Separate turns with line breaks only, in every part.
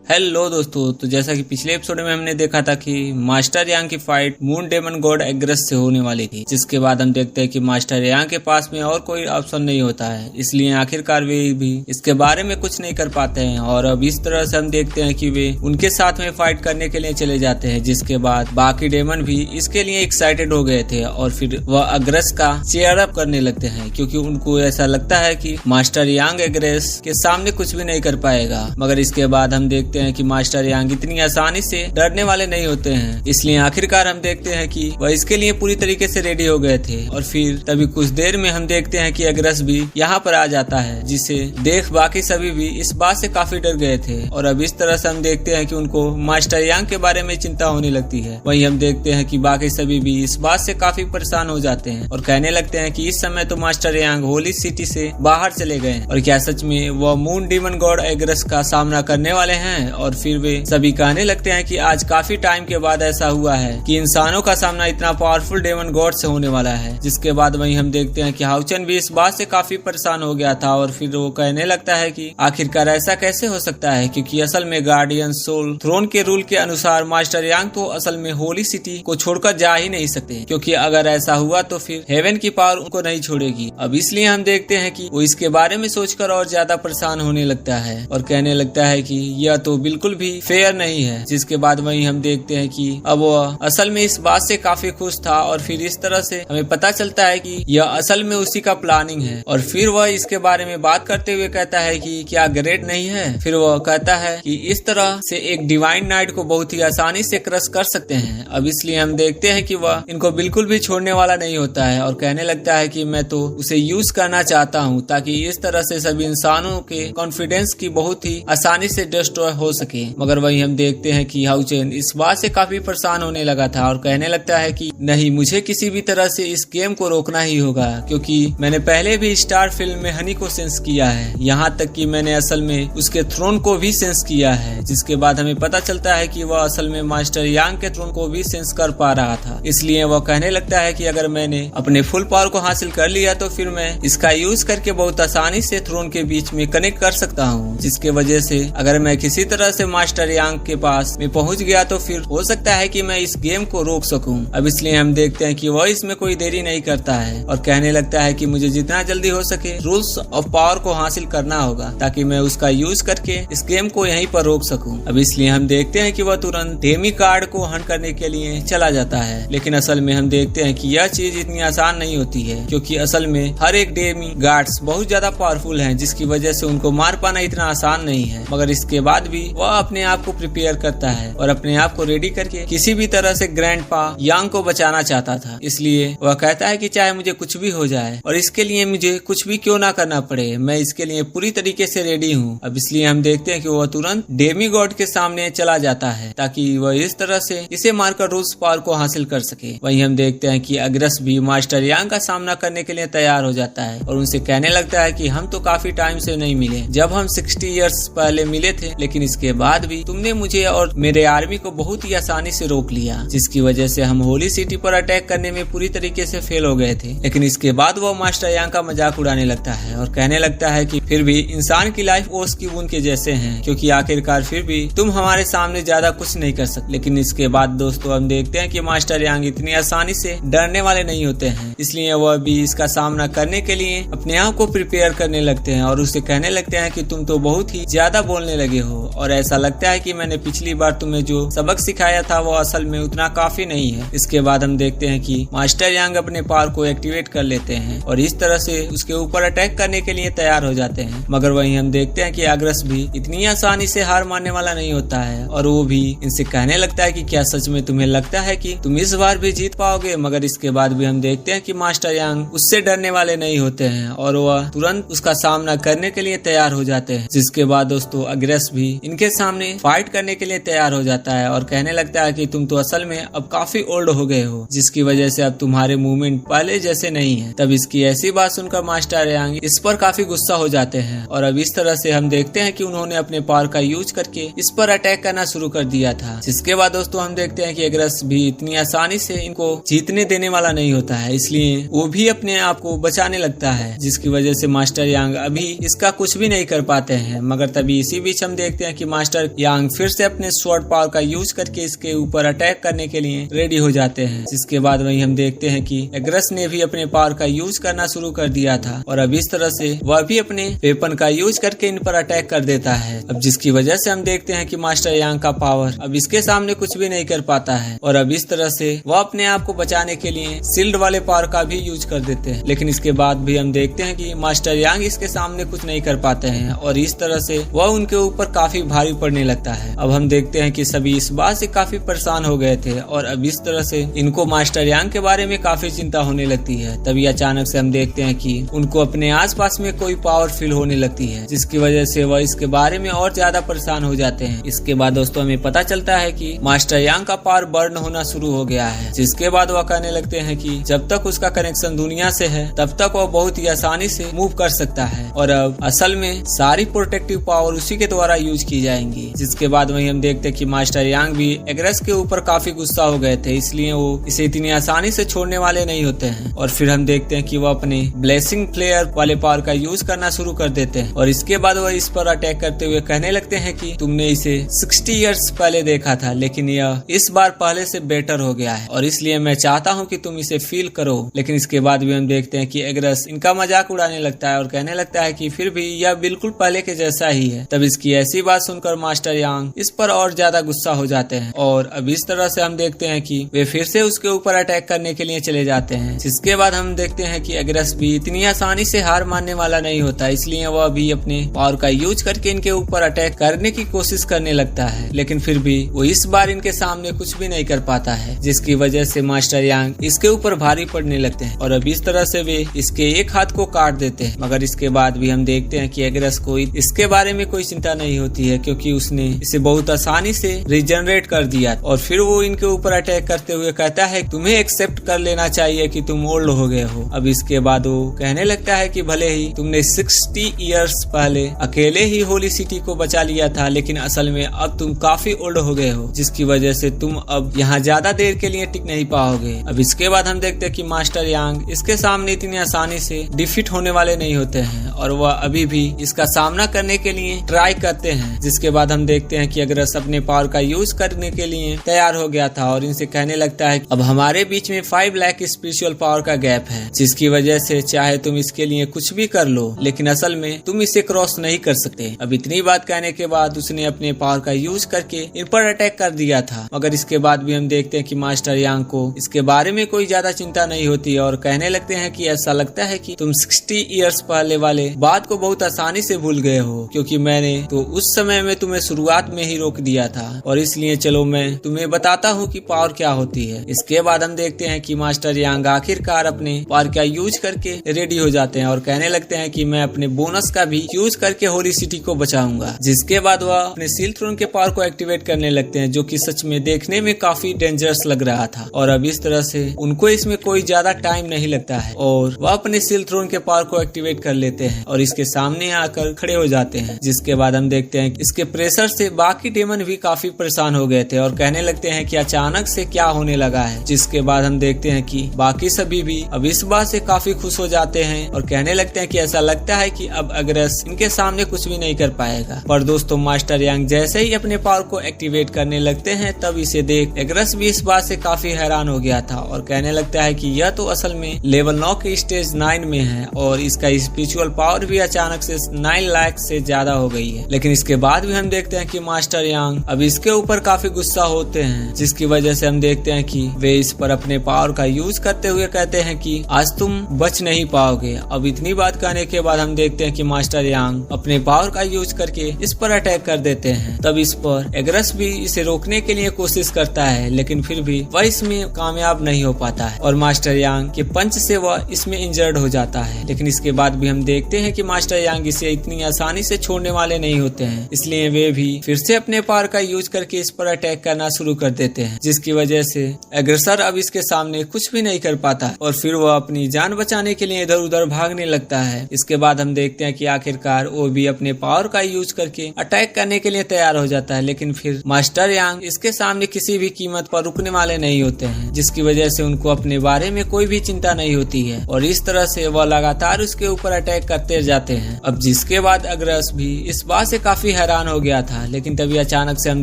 Hello दोस्तों, तो जैसा कि पिछले एपिसोड में हमने देखा था कि मास्टर यांग की फाइट मून डेमन गॉड एग्रेस से होने वाली थी, जिसके बाद हम देखते हैं कि मास्टर यांग के पास में और कोई ऑप्शन नहीं होता है, इसलिए आखिरकार वे भी इसके बारे में कुछ नहीं कर पाते हैं। और अब इस तरह से हम देखते हैं कि वे उनके साथ में फाइट करने के लिए चले जाते हैं, जिसके बाद बाकी डेमन भी इसके लिए एक्साइटेड हो गए थे और फिर वह एग्रेस का चेयर अप करने लगते हैं, क्योंकि उनको ऐसा लगता है कि मास्टर यांग एग्रेस के सामने कुछ भी नहीं कर पाएगा। मगर इसके बाद हम देखते हैं कि मास्टर यांग इतनी आसानी से डरने वाले नहीं होते हैं, इसलिए आखिरकार हम देखते हैं कि वह इसके लिए पूरी तरीके से रेडी हो गए थे। और फिर तभी कुछ देर में हम देखते हैं कि एग्रेस भी यहाँ पर आ जाता है, जिसे देख बाकी सभी भी इस बात से काफी डर गए थे। और अब इस तरह से हम देखते हैं कि उनको मास्टर यांग के बारे में चिंता होने लगती है। वहीं हम देखते हैं कि बाकी सभी भी इस बात से काफी परेशान हो जाते हैं और कहने लगते हैं कि इस समय तो मास्टर यांग होली सिटी से बाहर चले गए और क्या सच में वह मून डेमन गॉड एग्रेस का सामना करने वाले हैं। और फिर वे सभी कहने लगते हैं कि आज काफी टाइम के बाद ऐसा हुआ है कि इंसानों का सामना इतना पावरफुल डेमन गॉड से होने वाला है। जिसके बाद वहीं हम देखते हैं कि हाउचन भी इस बात से काफी परेशान हो गया था और फिर वो कहने लगता है कि आखिरकार ऐसा कैसे हो सकता है, क्योंकि असल में गार्डियन सोल थ्रोन के रूल के अनुसार मास्टर यांग तो असल में होली सिटी को छोड़कर जा ही नहीं सकते, क्योंकि अगर ऐसा हुआ तो फिर हेवन की पावर उनको नहीं छोड़ेगी। अब इसलिए हम देखते हैं कि वो इसके बारे में सोचकर और ज्यादा परेशान होने लगता है और कहने लगता है कि यह तो बिल्कुल भी फेयर नहीं है। जिसके बाद वहीं हम देखते हैं कि अब वह असल में इस बात से काफी खुश था और फिर इस तरह से हमें पता चलता है कि यह असल में उसी का प्लानिंग है। और फिर वह इसके बारे में बात करते हुए कहता है कि क्या ग्रेट नहीं है। फिर वह कहता है कि इस तरह से एक डिवाइन नाइट को बहुत ही आसानी से क्रश कर सकते हैं। अब इसलिए हम देखते हैं कि वह इनको बिल्कुल भी छोड़ने वाला नहीं होता है और कहने लगता है कि मैं तो उसे यूज करना चाहता हूँ, ताकि इस तरह से सभी इंसानों के कॉन्फिडेंस की बहुत ही आसानी से डिस्ट्रॉय हो सके। मगर वहीं हम देखते हैं कि हाउचेन इस बात से काफी परेशान होने लगा था और कहने लगता है कि नहीं, मुझे किसी भी तरह से इस गेम को रोकना ही होगा, क्योंकि मैंने पहले भी स्टार फिल्म में हनी को सेंस किया है, यहाँ तक कि मैंने असल में उसके थ्रोन को भी सेंस किया है। जिसके बाद हमें पता चलता है कि वह असल में मास्टर यांग के थ्रोन को भी सेंस कर पा रहा था। इसलिए वह कहने लगता है कि अगर मैंने अपने फुल पावर को हासिल कर लिया तो फिर मैं इसका यूज करके बहुत आसानी से थ्रोन के बीच में कनेक्ट कर सकता हूँ, जिसके वजह से अगर मैं किसी तरह से मास्टर यांग के पास में पहुंच गया तो फिर हो सकता है कि मैं इस गेम को रोक सकूं। अब इसलिए हम देखते हैं कि वह इसमें कोई देरी नहीं करता है और कहने लगता है कि मुझे जितना जल्दी हो सके रूल्स ऑफ पावर को हासिल करना होगा, ताकि मैं उसका यूज करके इस गेम को यहीं पर रोक सकूं। अब इसलिए हम देखते हैं कि वह तुरंत डेमी कार्ड को हंट करने के लिए चला जाता है, लेकिन असल में हम देखते हैं कि यह चीज इतनी आसान नहीं होती है, क्योंकि असल में हर एक डेमी गार्ड्स बहुत ज्यादा पावरफुल हैं, जिसकी वजह से उनको मार पाना इतना आसान नहीं है। मगर इसके बाद भी वह अपने आप को प्रिपेयर करता है और अपने आप को रेडी करके किसी भी तरह से ग्रैंडपा यांग को बचाना चाहता था। इसलिए वह कहता है कि चाहे मुझे कुछ भी हो जाए और इसके लिए मुझे कुछ भी क्यों ना करना पड़े, मैं इसके लिए पूरी तरीके से रेडी हूँ। अब इसलिए हम देखते हैं कि वह तुरंत डेमी गॉड के सामने चला जाता है, ताकि वह इस तरह से इसे मारकर रूल्स पावर को हासिल कर सके। वहीं हम देखते हैं कि एग्रेस भी मास्टर यांग का सामना करने के लिए तैयार हो जाता है और उनसे कहने लगता है कि हम तो काफी टाइम से नहीं मिले, जब हम 60 इयर्स पहले मिले थे, लेकिन इसके बाद भी तुमने मुझे और मेरे आर्मी को बहुत ही आसानी से रोक लिया, जिसकी वजह से हम होली सिटी पर अटैक करने में पूरी तरीके से फेल हो गए थे। लेकिन इसके बाद वो मास्टर यांग का मजाक उड़ाने लगता है और कहने लगता है कि फिर भी इंसान की लाइफ ओस की बूंद के जैसे हैं, क्योंकि आखिरकार फिर भी तुम हमारे सामने ज्यादा कुछ नहीं कर सकते। लेकिन इसके बाद दोस्तों हम देखते हैं कि मास्टर यांग इतनी आसानी से डरने वाले नहीं होते हैं, इसलिए वह भी इसका सामना करने के लिए अपने आप को प्रिपेयर करने लगते हैं और उसे कहने लगते हैं कि तुम तो बहुत ही ज्यादा बोलने लगे हो और ऐसा लगता है कि मैंने पिछली बार तुम्हें जो सबक सिखाया था वो असल में उतना काफी नहीं है। इसके बाद हम देखते हैं कि मास्टर यांग अपने पावर को एक्टिवेट कर लेते हैं और इस तरह से उसके ऊपर अटैक करने के लिए तैयार हो जाते हैं। मगर वहीं हम देखते हैं कि एग्रेस भी इतनी आसानी से हार मानने वाला नहीं होता है और वो भी इनसे कहने लगता है कि क्या सच में तुम्हें लगता है कि तुम इस बार भी जीत पाओगे। मगर इसके बाद भी हम देखते हैं कि मास्टर यांग उससे डरने वाले नहीं होते हैं और वह तुरंत उसका सामना करने के लिए तैयार हो जाते हैं। जिसके बाद दोस्तों एग्रेस भी इनके सामने फाइट करने के लिए तैयार हो जाता है और कहने लगता है कि तुम तो असल में अब काफी ओल्ड हो गए हो, जिसकी वजह से अब तुम्हारे मूवमेंट पहले जैसे नहीं है। तब इसकी ऐसी बात सुनकर मास्टर यांग इस पर काफी गुस्सा हो जाते हैं और अब इस तरह से हम देखते हैं कि उन्होंने अपने पावर का यूज करके इस पर अटैक करना शुरू कर दिया था। जिसके बाद दोस्तों हम देखते हैं कि एग्रेस भी इतनी आसानी से इनको जीतने देने वाला नहीं होता है, इसलिए वो भी अपने आप को बचाने लगता है, जिसकी वजह से मास्टर यांग अभी इसका कुछ भी नहीं कर पाते हैं। मगर तभी इसी बीच हम देखते हैं कि मास्टर यांग फिर से अपने स्वॉर्ड पावर का यूज करके इसके ऊपर अटैक करने के लिए रेडी हो जाते हैं। जिसके बाद वही हम देखते हैं कि एग्रस ने भी अपने पावर का यूज करना शुरू कर दिया था और अब इस तरह से वह भी अपने वेपन का यूज करके इन पर अटैक कर देता है। अब जिसकी वजह से हम देखते हैं कि मास्टर यांग का पावर अब इसके सामने कुछ भी नहीं कर पाता है और अब इस तरह से वह अपने आप को बचाने के लिए शील्ड वाले पावर का भी यूज कर देते हैं। लेकिन इसके बाद भी हम देखते हैं कि मास्टर यांग इसके सामने कुछ नहीं कर पाते हैं और इस तरह से वह उनके ऊपर काफी भारी पड़ने लगता है। अब हम देखते हैं कि सभी इस बात से काफी परेशान हो गए थे और अब इस तरह से इनको मास्टर यांग के बारे में काफी चिंता होने लगती है। तभी अचानक से हम देखते हैं कि उनको अपने आसपास में कोई पावर फील होने लगती है, जिसकी वजह से वह इसके बारे में और ज्यादा परेशान हो जाते हैं। इसके बाद दोस्तों हमें पता चलता है कि मास्टर यांग का पावर बर्न होना शुरू हो गया है, जिसके बाद वह कहने लगते हैं कि जब तक उसका कनेक्शन दुनिया से है तब तक वह बहुत ही आसानी से मूव कर सकता है और अब असल में सारी प्रोटेक्टिव पावर उसी के द्वारा यूज की जाएंगी। जिसके बाद वही हम देखते हैं कि मास्टर यांग भी एग्रस के ऊपर काफी गुस्सा हो गए थे, इसलिए वो इसे इतनी आसानी से छोड़ने वाले नहीं होते हैं। और फिर हम देखते हैं कि वो अपने ब्लेसिंग फ्लेयर वाले पावर का यूज करना शुरू कर देते हैं और इसके बाद वह इस पर अटैक करते हुए कहने लगते हैं कि तुमने इसे 60 इयर्स पहले देखा था, लेकिन यह इस बार पहले से बेटर हो गया है और इसलिए मैं चाहता हूँ कि तुम इसे फील करो। लेकिन इसके बाद भी हम देखते हैं कि एग्रस इनका मजाक उड़ाने लगता है और कहने लगता है कि फिर भी यह बिल्कुल पहले के जैसा ही है। तब इसकी ऐसी बात सुनकर मास्टर यांग इस पर और ज्यादा गुस्सा हो जाते हैं और अब इस तरह से हम देखते हैं कि वे फिर से उसके ऊपर अटैक करने के लिए चले जाते हैं। जिसके बाद हम देखते हैं कि एग्रस भी इतनी आसानी से हार मानने वाला नहीं होता, इसलिए वह भी अपने पावर का यूज करके इनके ऊपर अटैक करने की कोशिश करने लगता है। लेकिन फिर भी वो इस बार इनके सामने कुछ भी नहीं कर पाता है, जिसकी वजह से मास्टर यांग इसके ऊपर भारी पड़ने लगते हैं और अब इस तरह से वे इसके एक हाथ को काट देते हैं। मगर इसके बाद भी हम देखते हैं कि एग्रस को इसके बारे में कोई चिंता नहीं होती है, क्योंकि उसने इसे बहुत आसानी से रिजनरेट कर दिया और फिर वो इनके ऊपर अटैक करते हुए कहता है तुम्हें एक्सेप्ट कर लेना चाहिए कि तुम ओल्ड हो गए हो। अब इसके बाद वो कहने लगता है कि भले ही तुमने 60 इयर्स पहले अकेले ही होली सिटी को बचा लिया था, लेकिन असल में अब तुम काफी ओल्ड हो गए हो, जिसकी वजह से तुम अब यहाँ ज्यादा देर के लिए टिक नहीं पाओगे। अब इसके बाद हम देखते हैं कि मास्टर यांग इसके सामने इतनी आसानी से डिफीट होने वाले नहीं होते हैं और वह अभी भी इसका सामना करने के लिए ट्राई करते हैं। जिसके बाद हम देखते हैं कि एग्रस अपने पावर का यूज करने के लिए तैयार हो गया था और इनसे कहने लगता है अब हमारे बीच में 5 लाख स्पिरिचुअल पावर का गैप है, जिसकी वजह से चाहे तुम इसके लिए कुछ भी कर लो, लेकिन असल में तुम इसे क्रॉस नहीं कर सकते। अब इतनी बात कहने के बाद उसने अपने पावर का यूज करके इन पर अटैक कर दिया था। मगर इसके बाद भी हम देखते हैं कि मास्टर यांग को इसके बारे में कोई ज्यादा चिंता नहीं होती और कहने लगते हैं कि ऐसा लगता है कि तुम 60 इयर्स पहले वाले बात को बहुत आसानी से भूल गए हो, क्योंकि मैंने तो उस समय में तुम्हें शुरुआत में ही रोक दिया था और इसलिए चलो मैं तुम्हें बताता हूँ कि पावर क्या होती है। इसके बाद हम देखते हैं कि मास्टर यांग आखिरकार अपने पावर का यूज करके रेडी हो जाते हैं और कहने लगते हैं कि मैं अपने बोनस का भी यूज करके होली सिटी को बचाऊंगा। जिसके बाद वह अपने सील थ्रोन के पावर को एक्टिवेट करने लगते हैं, जो कि सच में देखने में काफी डेंजरस लग रहा था और अब इस तरह से उनको इसमें कोई ज्यादा टाइम नहीं लगता है और वह अपने सील थ्रोन के पावर को एक्टिवेट कर लेते हैं और इसके सामने आकर खड़े हो जाते हैं। जिसके बाद हम देखते हैं इसके प्रेशर से बाकी डेमन भी काफी परेशान हो गए थे और कहने लगते हैं कि अचानक से क्या होने लगा है। जिसके बाद हम देखते हैं कि बाकी सभी भी अब इस बात से काफी खुश हो जाते हैं और कहने लगते हैं कि ऐसा लगता है कि अब एग्रस इनके सामने कुछ भी नहीं कर पाएगा। पर दोस्तों मास्टर यांग जैसे ही अपने पावर को एक्टिवेट करने लगते हैं तब इसे देख एग्रस भी इस बात से काफी हैरान हो गया था और कहने लगता है कि यह तो असल में लेवल 9 के स्टेज 9 में है और इसका स्पिरिचुअल पावर भी अचानक से 9 लाख से ज्यादा हो गई है। लेकिन इसके बाद भी हम देखते हैं कि मास्टर यांग अब इसके ऊपर काफी गुस्सा होते हैं, जिसकी वजह से हम देखते हैं कि वे इस पर अपने पावर का यूज करते हुए कहते हैं कि आज तुम बच नहीं पाओगे। अब इतनी बात कहने के बाद हम देखते हैं कि मास्टर यांग अपने पावर का यूज करके इस पर अटैक कर देते हैं। तब इस पर एग्रस भी इसे रोकने के लिए कोशिश करता है, लेकिन फिर भी वह इसमें कामयाब नहीं हो पाता है और मास्टर यांग के पंच से वह इसमें इंजर्ड हो जाता है। लेकिन इसके बाद भी हम देखते हैं कि मास्टर यांग इसे इतनी आसानी से छोड़ने वाले नहीं होते हैं, इसलिए वे भी फिर से अपने पावर का यूज करके इस पर अटैक करना शुरू कर देते हैं, जिसकी वजह से एग्रेसर अब इसके सामने कुछ भी नहीं कर पाता और फिर वह अपनी जान बचाने के लिए इधर उधर भागने लगता है। इसके बाद हम देखते हैं कि आखिरकार वो भी अपने पावर का यूज करके अटैक करने के लिए तैयार हो जाता है, लेकिन फिर मास्टर यांग इसके सामने किसी भी कीमत पर रुकने वाले नहीं होते हैं, जिसकी वजह से उनको अपने बारे में कोई भी चिंता नहीं होती है और इस तरह से वह लगातार उसके ऊपर अटैक करते जाते हैं। अब जिसके बाद एग्रेस भी इस बात से काफी हैरान हैरान हो गया था, लेकिन तभी अचानक से हम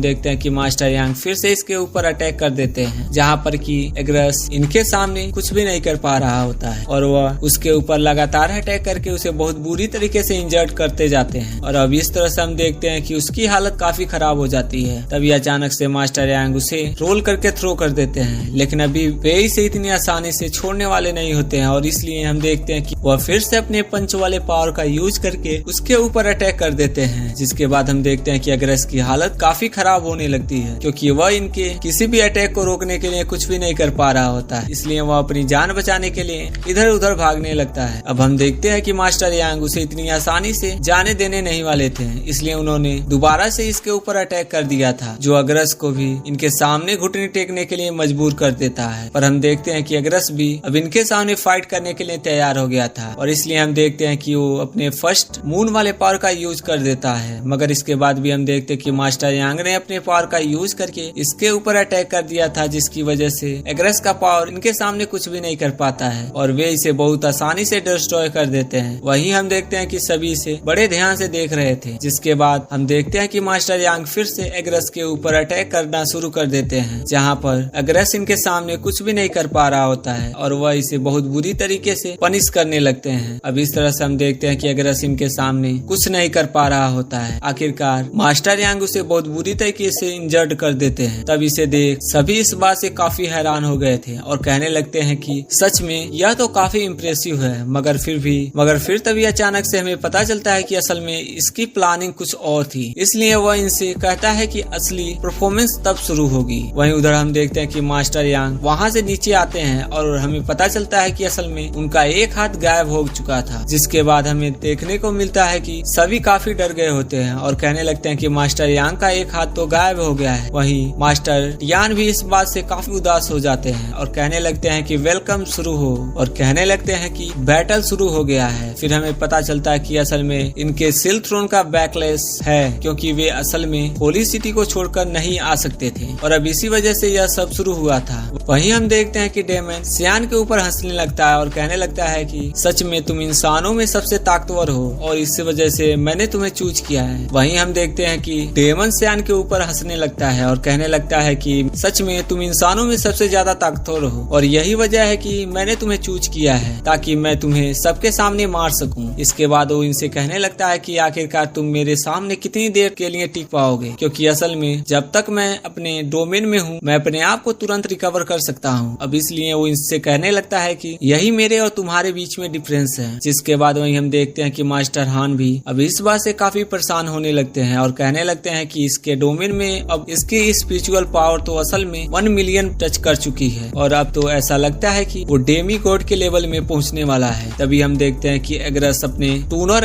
देखते हैं कि मास्टर यांग फिर से इसके ऊपर अटैक कर देते हैं, जहाँ पर कि एग्रस इनके सामने कुछ भी नहीं कर पा रहा होता है और वह उसके ऊपर लगातार अटैक करके उसे बहुत बुरी तरीके से इंजर्ड करते जाते हैं। और अब इस तरह से हम देखते हैं कि उसकी हालत काफी खराब हो जाती है। तभी अचानक से मास्टर यांग उसे रोल करके थ्रो कर देते हैं, लेकिन अभी वे इसे इतनी आसानी से छोड़ने वाले नहीं होते हैं और इसलिए हम देखते हैं कि वह फिर से अपने पंच वाले पावर का यूज करके उसके ऊपर अटैक कर देते हैं, जिसके बाद हम देखते हैं कि एग्रस की हालत काफी खराब होने लगती है, क्योंकि वह इनके किसी भी अटैक को रोकने के लिए कुछ भी नहीं कर पा रहा होता है। इसलिए वह अपनी जान बचाने के लिए इधर उधर भागने लगता है। अब हम देखते हैं कि मास्टर यांग उसे इतनी आसानी से जाने देने नहीं वाले थे, इसलिए उन्होंने दोबारा से इसके ऊपर अटैक कर दिया था, जो एग्रस को भी इनके सामने घुटने टेकने के लिए मजबूर कर देता है। पर हम देखते हैं कि एग्रस भी अब इनके सामने फाइट करने के लिए तैयार हो गया था और इसलिए हम देखते हैं कि वो अपने फर्स्ट मून वाले पावर का यूज कर देता है। मगर इसके बाद भी हम देखते हैं कि मास्टर यांग ने अपने पावर का यूज करके इसके ऊपर अटैक कर दिया था, जिसकी वजह से एग्रस का पावर इनके सामने कुछ भी नहीं कर पाता है और वे इसे बहुत आसानी से डिस्ट्रॉय कर देते हैं। वहीं हम देखते हैं कि सभी इसे बड़े ध्यान से देख रहे थे, जिसके बाद हम देखते हैं कि मास्टर यांग फिर से एग्रस के ऊपर अटैक करना शुरू कर देते हैं, जहाँ पर एग्रस इनके सामने कुछ भी नहीं कर पा रहा होता है और वह इसे बहुत बुरी तरीके से पनिश करने लगते हैं। अब इस तरह से हम देखते हैं कि एग्रस इनके सामने कुछ नहीं कर पा रहा होता है। आखिरकार मास्टर यांग उसे बहुत बुरी तरीके से इंजर्ड कर देते हैं। तब इसे देख सभी इस बात से काफी हैरान हो गए थे और कहने लगते हैं कि सच में यह तो काफी इम्प्रेसिव है, मगर फिर तभी अचानक से हमें पता चलता है कि असल में इसकी प्लानिंग कुछ और थी। इसलिए वह इनसे कहता है कि असली परफॉर्मेंस तब शुरू होगी। वहीं उधर हम देखते हैं कि मास्टर यांग वहाँ से नीचे आते हैं और हमें पता चलता है कि असल में उनका एक हाथ गायब हो चुका था, जिसके बाद हमें देखने को मिलता है कि सभी काफी डर गए होते हैं और कहने लगते हैं कि मास्टर यांग का एक हाथ तो गायब हो गया है। वहीं मास्टर टियान भी इस बात से काफी उदास हो जाते हैं और कहने लगते हैं कि वेलकम शुरू हो और कहने लगते हैं कि बैटल शुरू हो गया है। फिर हमें पता चलता है कि असल में इनके सिल्क थ्रोन का बैकलेस है, क्योंकि वे असल में होली सिटी को छोड़कर नहीं आ सकते थे और अब इसी वजह से यह सब शुरू हुआ था। वहीं हम देखते हैं कि डेमन सियान के ऊपर हंसने लगता है और कहने लगता है कि सच में तुम इंसानों में सबसे ताकतवर हो और इस वजह से मैंने तुम्हें चूज किया है। वहीं हम देखते हैं कि डेमन सियान के ऊपर हंसने लगता है और कहने लगता है कि सच में तुम इंसानों में सबसे ज्यादा ताकतवर हो और यही वजह है कि मैंने तुम्हें चूज किया है ताकि मैं तुम्हें सबके सामने मार सकूं। इसके बाद वो इनसे कहने लगता है कि आखिरकार तुम मेरे सामने कितनी देर के लिए टिक पाओगे, क्योंकि असल में जब तक मैं अपने डोमेन में हूँ मैं अपने आप को तुरंत रिकवर कर सकता हूँ। अब इसलिए वो इनसे कहने लगता है कि यही मेरे और तुम्हारे बीच में डिफरेंस है। जिसके बाद वहीं हम देखते हैं कि मास्टर हान भी अब इस बात से काफी परेशान होने लगते हैं और कहने लगते हैं कि इसके डोमेन में अब इसकी स्पिरिचुअल पावर तो असल में 1 मिलियन टच कर चुकी है और अब तो ऐसा लगता है कि वो डेमी गॉड के लेवल में पहुंचने वाला है। तभी हम देखते हैं कि एग्रस अपने टूनर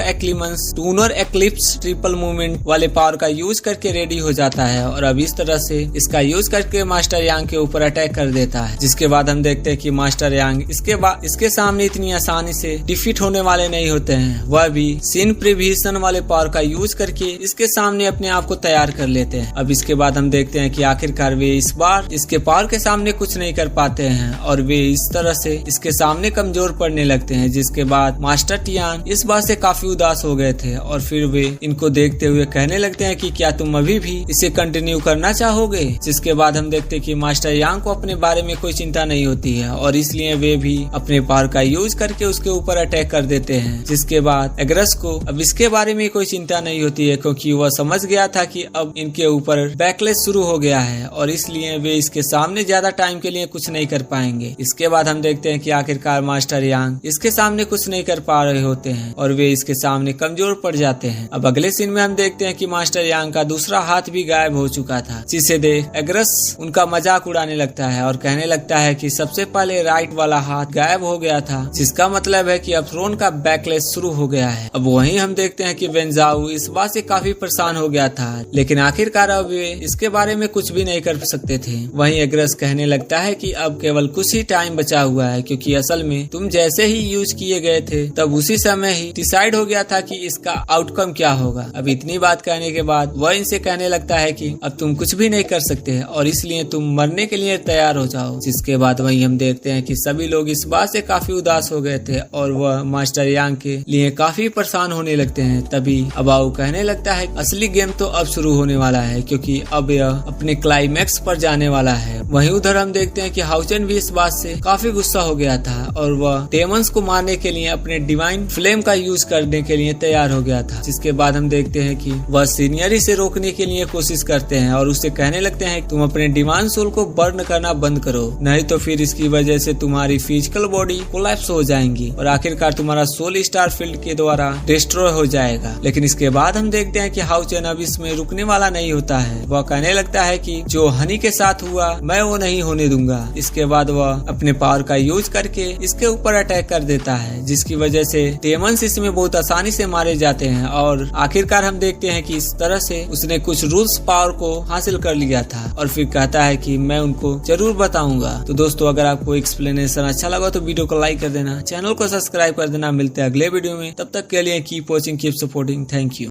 एक्लिप्स ट्रिपल मूवमेंट वाले पावर का यूज करके रेडी हो जाता है और अब इस तरह से इसका यूज करके मास्टर यांग के ऊपर अटैक कर देता है। जिसके बाद हम देखते हैं कि मास्टर यांग इसके सामने इतनी आसानी से डिफीट होने वाले नहीं होते हैं। वह भी सीन प्रिविजन वाले पावर का यूज करके इसके सामने अपने आप को तैयार कर लेते हैं। अब इसके बाद हम देखते हैं कि आखिरकार वे इस बार इसके पावर के सामने कुछ नहीं कर पाते हैं और वे इस तरह से इसके सामने कमजोर पड़ने लगते हैं। जिसके बाद मास्टर टियान इस बात से काफी उदास हो गए थे और फिर वे इनको देखते हुए कहने लगते हैं कि क्या तुम अभी भी इसे कंटिन्यू करना चाहोगे। जिसके बाद हम देखते हैं कि मास्टर यांग को अपने बारे में कोई चिंता नहीं होती है और इसलिए वे भी अपने पावर का यूज करके उसके ऊपर अटैक कर देते हैं। जिसके बाद एग्रस को अब इसके बारे में कोई चिंता नहीं होती है, क्योंकि वह समझ गया था कि अब इनके ऊपर बैकलेस शुरू हो गया है और इसलिए वे इसके सामने ज्यादा टाइम के लिए कुछ नहीं कर पाएंगे। इसके बाद हम देखते हैं कि आखिरकार मास्टर यांग इसके सामने कुछ नहीं कर पा रहे होते हैं और वे इसके सामने कमजोर पड़ जाते हैं। अब अगले सीन में हम देखते हैं कि मास्टर यांग का दूसरा हाथ भी गायब हो चुका था, जिसे देख एग्रस उनका मजाक उड़ाने लगता है और कहने लगता है कि सबसे पहले राइट वाला हाथ गायब हो गया था, जिसका मतलब है कि अब थ्रोन का बैकलेस शुरू हो गया है। अब वहीं हम देखते हैं कि वेंजाऊ इस बात से काफी परेशान हो गया था, लेकिन आखिरकार अब वे इसके बारे में कुछ भी नहीं कर सकते थे। वहीं एग्रस कहने लगता है कि अब केवल कुछ ही टाइम बचा हुआ है, क्योंकि असल में तुम जैसे ही यूज किए गए थे तब उसी समय ही डिसाइड हो गया था कि इसका आउटकम क्या होगा। अब इतनी बात कहने के बाद वह इनसे कहने लगता है कि अब तुम कुछ भी नहीं कर सकते और इसलिए तुम मरने के लिए तैयार हो जाओ। जिसके बाद वहीं हम देखते हैं कि सभी लोग इस बात से काफी उदास हो गए थे और वह मास्टर यांग के लिए काफी परेशान होने लगते हैं। तभी अबाऊ कहने लगता लगता है असली गेम तो अब शुरू होने वाला है, क्योंकि अब यह अपने क्लाइमैक्स पर जाने वाला है। वहीं उधर हम देखते हैं कि हाउचेन भी इस बात से काफी गुस्सा हो गया था और वह डेमंस को मारने के लिए अपने डिवाइन फ्लेम का यूज करने के लिए तैयार हो गया था। जिसके बाद हम देखते हैं कि वह सीनियरी से रोकने के लिए कोशिश करते हैं और उससे कहने लगते हैं तुम अपने डिवाइन सोल को बर्न करना बंद करो, नहीं तो फिर इसकी वजह से तुम्हारी फिजिकल बॉडी कोलैप्स हो जाएंगी और आखिरकार तुम्हारा सोल स्टार फील्ड के द्वारा डिस्ट्रॉय हो जाएगा। लेकिन इसके बाद हम देखते हैं कि हाउचेन अब इसमें रुकने वाला नहीं होता है। वह कहने लगता है कि जो हनी के साथ हुआ मैं वो नहीं होने दूंगा। इसके बाद वह अपने पावर का यूज करके इसके ऊपर अटैक कर देता है, जिसकी वजह से डेमंस इसमें बहुत आसानी से मारे जाते हैं और आखिरकार हम देखते हैं कि इस तरह से उसने कुछ रूल्स पावर को हासिल कर लिया था और फिर कहता है कि मैं उनको जरूर बताऊंगा। तो दोस्तों, अगर आपको एक्सप्लेनेशन अच्छा लगा तो वीडियो को लाइक कर देना, चैनल को सब्सक्राइब कर देना। मिलते हैं अगले वीडियो में, तब तक के लिए keep watching, keep supporting, thank you.